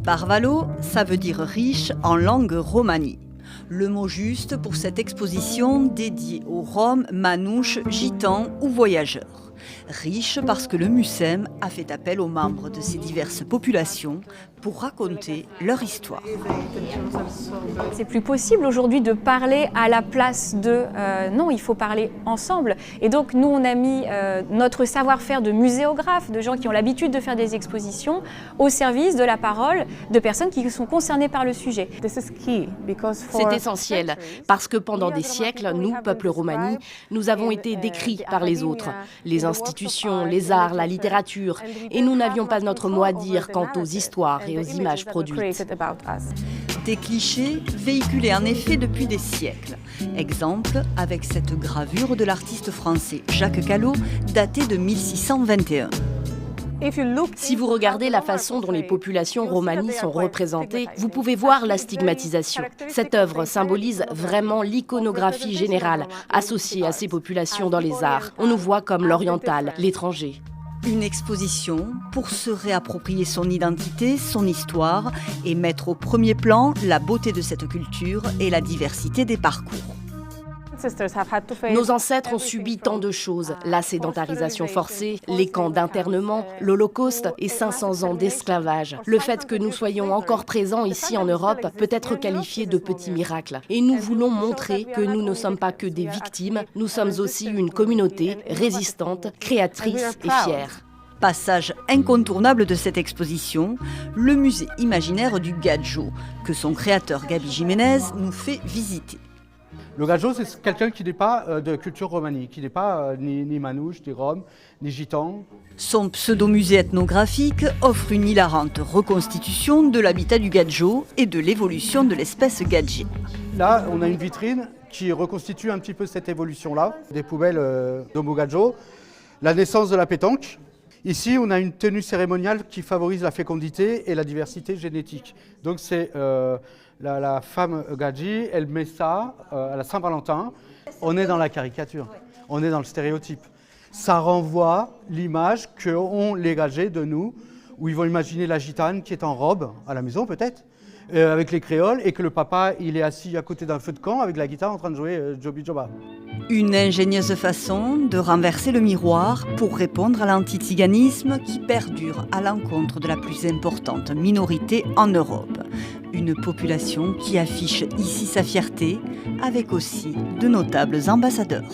Parvalo, ça veut dire riche en langue romani. Le mot juste pour cette exposition dédiée aux Roms, manouches, gitans ou voyageurs. Riche parce que le Mucem a fait appel aux membres de ces diverses populations pour raconter leur histoire. C'est plus possible aujourd'hui de parler à la place de... non, il faut parler ensemble. Et donc nous, on a mis notre savoir-faire de muséographe, de gens qui ont l'habitude de faire des expositions, au service de la parole de personnes qui sont concernées par le sujet. C'est essentiel, parce que pendant des siècles, nous, peuple romani, nous avons été décrits par les autres, les institutions, les arts, la littérature, et nous n'avions pas notre mot à dire quant aux histoires et aux images produites. Des clichés véhiculés en effet depuis des siècles. Exemple avec cette gravure de l'artiste français Jacques Callot, datée de 1621. Si vous regardez la façon dont les populations romanies sont représentées, vous pouvez voir la stigmatisation. Cette œuvre symbolise vraiment l'iconographie générale associée à ces populations dans les arts. On nous voit comme l'oriental, l'étranger. Une exposition pour se réapproprier son identité, son histoire et mettre au premier plan la beauté de cette culture et la diversité des parcours. Nos ancêtres ont subi tant de choses, la sédentarisation forcée, les camps d'internement, l'Holocauste et 500 ans d'esclavage. Le fait que nous soyons encore présents ici en Europe peut être qualifié de petit miracle. Et nous voulons montrer que nous ne sommes pas que des victimes, nous sommes aussi une communauté résistante, créatrice et fière. Passage incontournable de cette exposition, le musée imaginaire du Gadjo, que son créateur Gabi Jiménez nous fait visiter. Le Gadjo, c'est quelqu'un qui n'est pas de culture romanie, qui n'est pas ni manouche, ni rom, ni gitan. Son pseudo-musée ethnographique offre une hilarante reconstitution de l'habitat du Gadjo et de l'évolution de l'espèce gadjé. Là, on a une vitrine qui reconstitue un petit peu cette évolution-là, des poubelles d'Homo Gadjo, la naissance de la pétanque. Ici, on a une tenue cérémoniale qui favorise la fécondité et la diversité génétique. Donc c'est la femme Gadji, elle met ça à la Saint-Valentin. On est dans la caricature, on est dans le stéréotype. Ça renvoie l'image qu'ont les Gadjés de nous, où ils vont imaginer la gitane qui est en robe, à la maison peut-être, avec les créoles, et que le papa il est assis à côté d'un feu de camp avec la guitare en train de jouer Jobi Joba. Une ingénieuse façon de renverser le miroir pour répondre à l'antitiganisme qui perdure à l'encontre de la plus importante minorité en Europe. Une population qui affiche ici sa fierté, avec aussi de notables ambassadeurs.